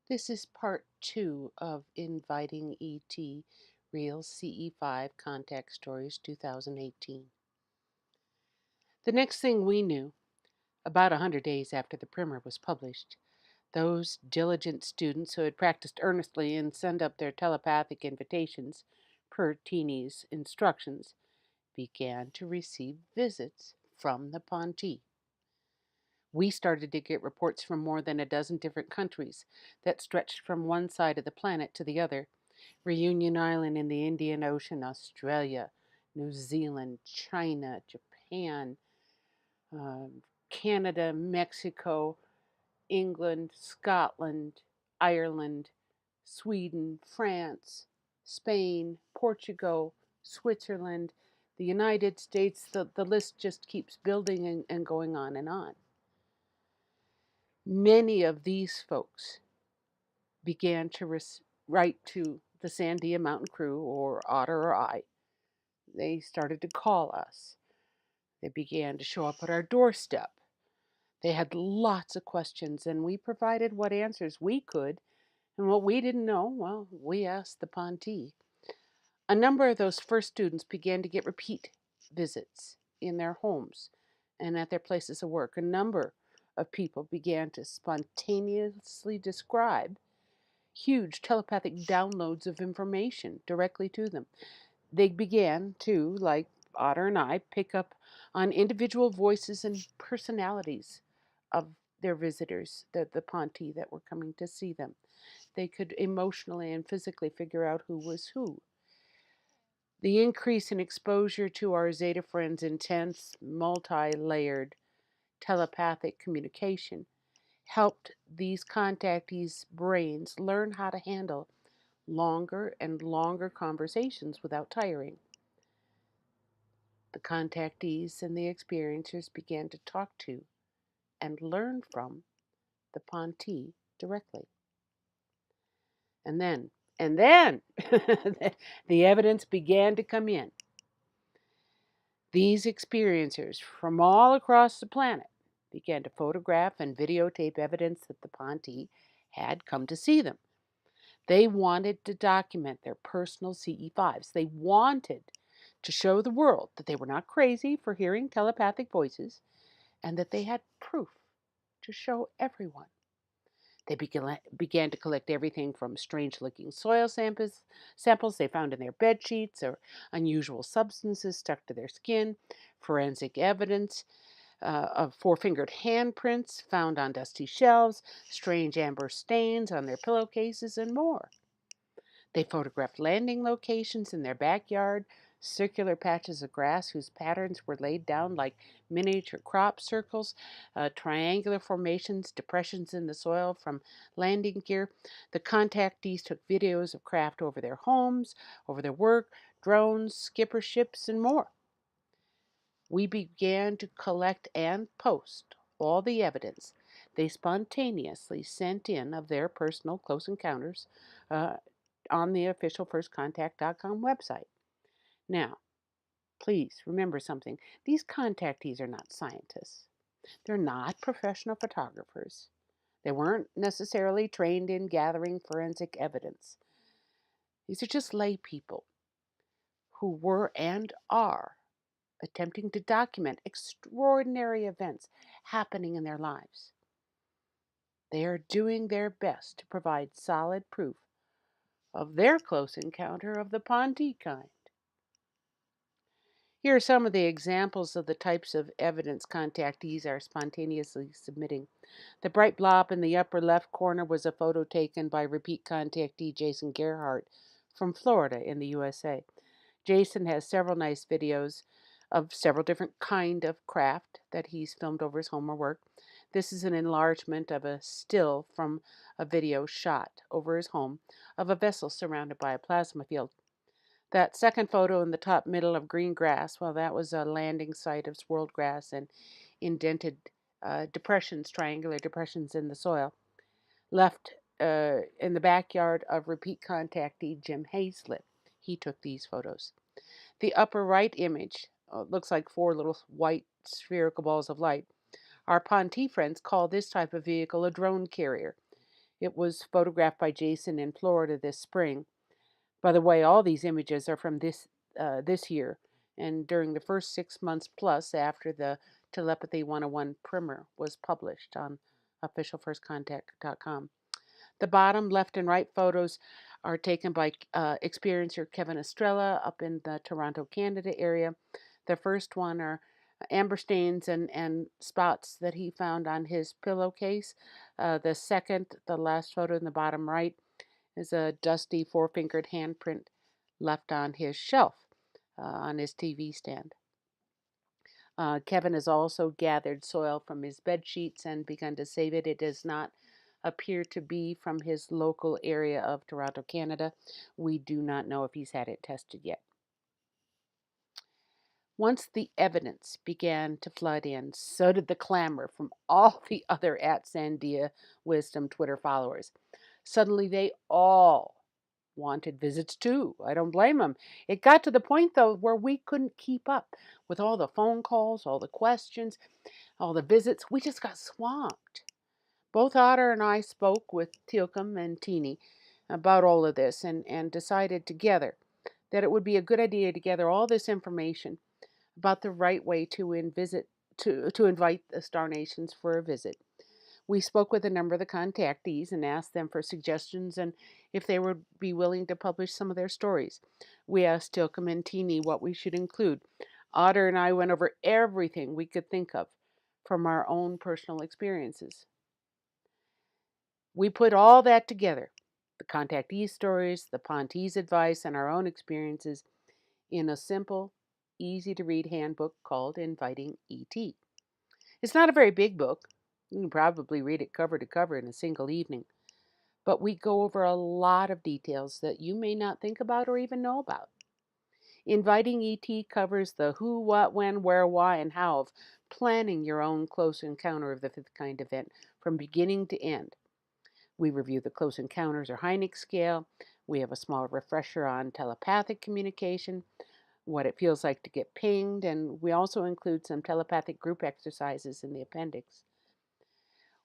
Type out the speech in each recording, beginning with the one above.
This is part 2 of Inviting ET Real CE5 Contact Stories 2018. The next thing we knew, about 100 days after the primer was published, those diligent students who had practiced earnestly and sent up their telepathic invitations per Teeny's instructions began to receive visits from the Ponte. We started to get reports from more than a dozen different countries that stretched from one side of the planet to the other. Reunion Island in the Indian Ocean, Australia, New Zealand, China, Japan, uh, Canada, Mexico, England, Scotland, Ireland, Sweden, France, Spain, Portugal, Switzerland, the United States. The list just keeps building and going on and on. Many of these folks began to write to the Sandia Mountain crew, or Otter or I. They started to call us. They began to show up at our doorstep. They had lots of questions, and we provided what answers we could. And what we didn't know, well, we asked the Ponte. A number of those first students began to get repeat visits in their homes and at their places of work. A number of people began to spontaneously describe huge telepathic downloads of information directly to them. They began to, like Otter and I, pick up on individual voices and personalities of their visitors, the Ponte that were coming to see them. They could emotionally and physically figure out who was who. The increase in exposure to our Zeta friends' intense, multi-layered telepathic communication helped these contactees' brains learn how to handle longer and longer conversations without tiring. The contactees and the experiencers began to talk to and learn from the Ponte directly. And then, the evidence began to come in. These experiencers from all across the planet began to photograph and videotape evidence that the Ponte had come to see them. They wanted to document their personal CE5s. They wanted to show the world that they were not crazy for hearing telepathic voices and that they had proof to show everyone. They began to collect everything from strange-looking soil samples they found in their bed sheets, or unusual substances stuck to their skin, forensic evidence of four-fingered handprints found on dusty shelves, strange amber stains on their pillowcases, and more. They photographed landing locations in their backyard, circular patches of grass whose patterns were laid down like miniature crop circles, triangular formations, depressions in the soil from landing gear. The contactees took videos of craft over their homes, over their work, drones, skipper ships, and more. We began to collect and post all the evidence they spontaneously sent in of their personal close encounters uh, on the official firstcontact.com website. Now, please remember something. These contactees are not scientists. They're not professional photographers. They weren't necessarily trained in gathering forensic evidence. These are just lay people who were and are attempting to document extraordinary events happening in their lives. They are doing their best to provide solid proof of their close encounter of the Ponte kind. Here are some of the examples of the types of evidence contactees are spontaneously submitting. The bright blob in the upper left corner was a photo taken by repeat contactee Jason Gerhardt from Florida in the USA. Jason has several nice videos of several different kind of craft that he's filmed over his home or work. This is an enlargement of a still from a video shot over his home of a vessel surrounded by a plasma field. That second photo in the top middle of green grass, well, that was a landing site of swirled grass and indented depressions, triangular depressions in the soil, left in the backyard of repeat contactee Jim Hayslip. He took these photos. The upper right image looks like four little white spherical balls of light. Our Ponte friends call this type of vehicle a drone carrier. It was photographed by Jason in Florida this spring. By the way, all these images are from this year and during the first 6 months plus after the Telepathy 101 primer was published on officialfirstcontact.com. The bottom left and right photos are taken by experiencer Kevin Estrella up in the Toronto, Canada area. The first one are amber stains and spots that he found on his pillowcase. The second, the last photo in the bottom right, is a dusty four-fingered handprint left on his shelf on his TV stand. Kevin has also gathered soil from his bed sheets and begun to save it. It does not appear to be from his local area of Toronto, Canada. We do not know if he's had it tested yet. Once the evidence began to flood in, so did the clamor from all the other at Sandia Wisdom Twitter followers. Suddenly, they all wanted visits too. I don't blame them. It got to the point, though, where we couldn't keep up with all the phone calls, all the questions, all the visits. We just got swamped. Both Otter and I spoke with Teal'c and Teeny about all of this and decided together that it would be a good idea to gather all this information about the right way to invite the Star Nations for a visit. We spoke with a number of the contactees and asked them for suggestions and if they would be willing to publish some of their stories. We asked Teal'c and Teeny what we should include. Otter and I went over everything we could think of from our own personal experiences. We put all that together, the contactee stories, the Ponte's advice, and our own experiences, in a simple, easy-to-read handbook called Inviting ET. It's not a very big book. You can probably read it cover to cover in a single evening. But we go over a lot of details that you may not think about or even know about. Inviting ET covers the who, what, when, where, why, and how of planning your own close encounter of the fifth kind event from beginning to end. We review the Close Encounters or Hynek scale. We have a small refresher on telepathic communication, what it feels like to get pinged, and we also include some telepathic group exercises in the appendix.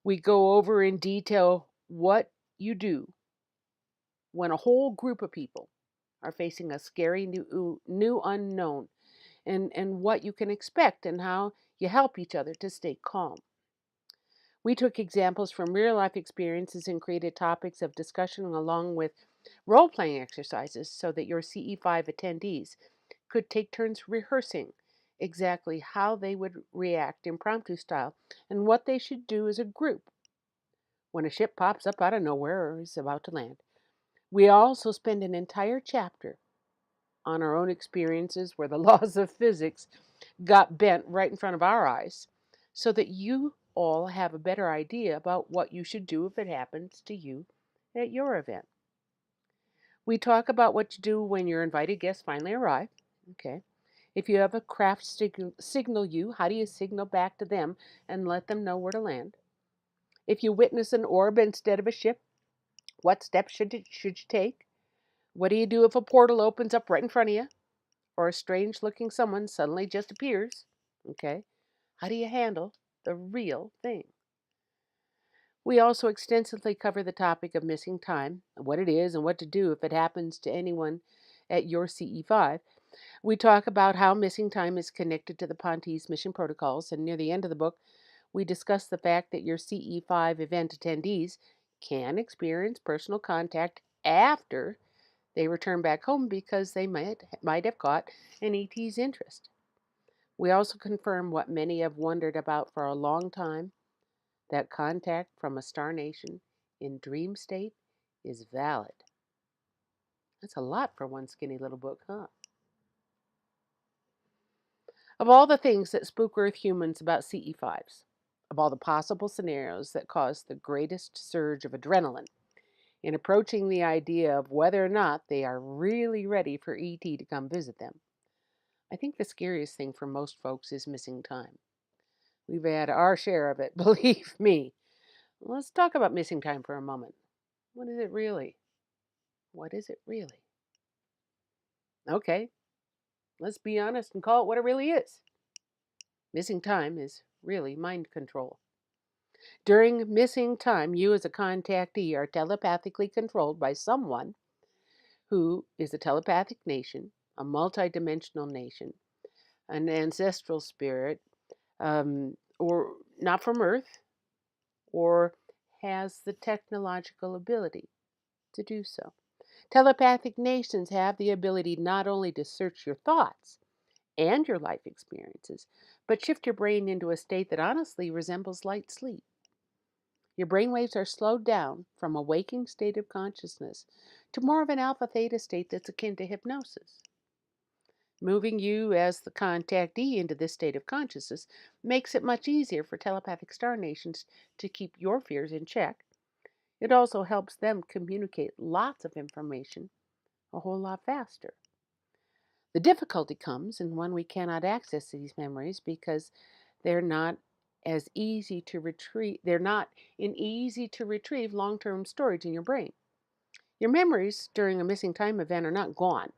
We go over in detail what you do when a whole group of people are facing a scary new unknown, and what you can expect and how you help each other to stay calm. We took examples from real life experiences and created topics of discussion along with role playing exercises so that your CE5 attendees could take turns rehearsing exactly how they would react impromptu style and what they should do as a group when a ship pops up out of nowhere or is about to land. We also spend an entire chapter on our own experiences where the laws of physics got bent right in front of our eyes so that you all have a better idea about what you should do if it happens to you at your event. We talk about what to do when your invited guests finally arrive. Okay. If you have a craft signal you, how do you signal back to them and let them know where to land? If you witness an orb instead of a ship, what steps should you take? What do you do if a portal opens up right in front of you or a strange looking someone suddenly just appears? Okay. How do you handle the real thing? We also extensively cover the topic of missing time, what it is, and what to do if it happens to anyone at your CE5. We talk about how missing time is connected to the Ponte's mission protocols, and near the end of the book, we discuss the fact that your CE5 event attendees can experience personal contact after they return back home because they might have caught an ET's interest. We also confirm what many have wondered about for a long time, that contact from a star nation in dream state is valid. That's a lot for one skinny little book, huh? Of all the things that spook Earth humans about CE5s, of all the possible scenarios that cause the greatest surge of adrenaline in approaching the idea of whether or not they are really ready for ET to come visit them, I think the scariest thing for most folks is missing time. We've had our share of it, believe me. Let's talk about missing time for a moment. What is it really? What is it really? Okay, let's be honest and call it what it really is. Missing time is really mind control. During missing time, you as a contactee are telepathically controlled by someone who is a telepathic nation, a multidimensional nation, an ancestral spirit, or not from Earth, or has the technological ability to do so. Telepathic nations have the ability not only to search your thoughts and your life experiences, but shift your brain into a state that honestly resembles light sleep. Your brain waves are slowed down from a waking state of consciousness to more of an alpha theta state that's akin to hypnosis. Moving you as the contactee into this state of consciousness makes it much easier for telepathic star nations to keep your fears in check. It also helps them communicate lots of information a whole lot faster. The difficulty comes in when we cannot access these memories because they're not as easy to retrieve. They're not in easy to retrieve long-term storage in your brain. Your memories during a missing time event are not gone,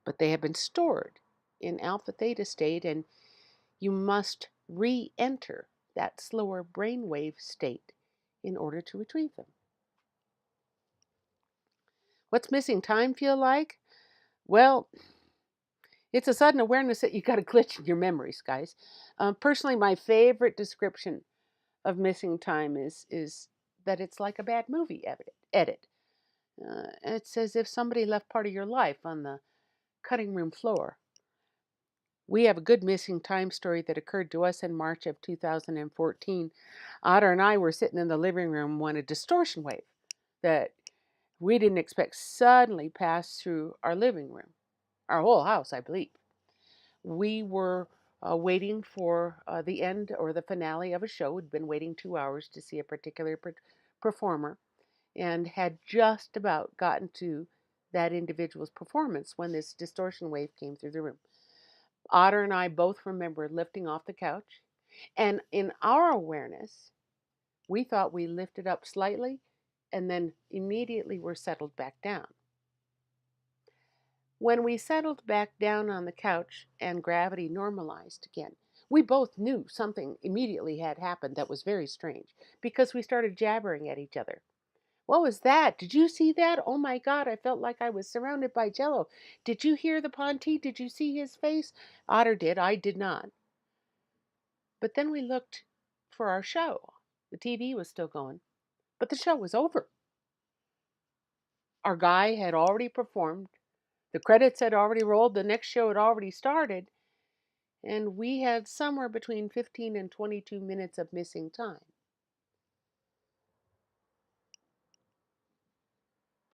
but they have been stored in alpha theta state, and you must re-enter that slower brainwave state in order to retrieve them. What's missing time feel like? Well, it's a sudden awareness that you got a glitch in your memories, guys. Personally, my favorite description of missing time is that it's like a bad movie edit. It's as if somebody left part of your life on the cutting room floor. We have a good missing time story that occurred to us in March of 2014. Otter and I were sitting in the living room when a distortion wave that we didn't expect suddenly passed through our living room, our whole house, I believe. We were waiting for the end or the finale of a show. We'd been waiting 2 hours to see a particular performer and had just about gotten to that individual's performance when this distortion wave came through the room. Otter and I both remember lifting off the couch, and in our awareness, we thought we lifted up slightly and then immediately were settled back down. When we settled back down on the couch and gravity normalized again, we both knew something immediately had happened that was very strange because we started jabbering at each other. What was that? Did you see that? Oh my God, I felt like I was surrounded by jello. Did you hear the Ponte? Did you see his face? Otter did. I did not. But then we looked for our show. The TV was still going, but the show was over. Our guy had already performed. The credits had already rolled. The next show had already started. And we had somewhere between 15 and 22 minutes of missing time.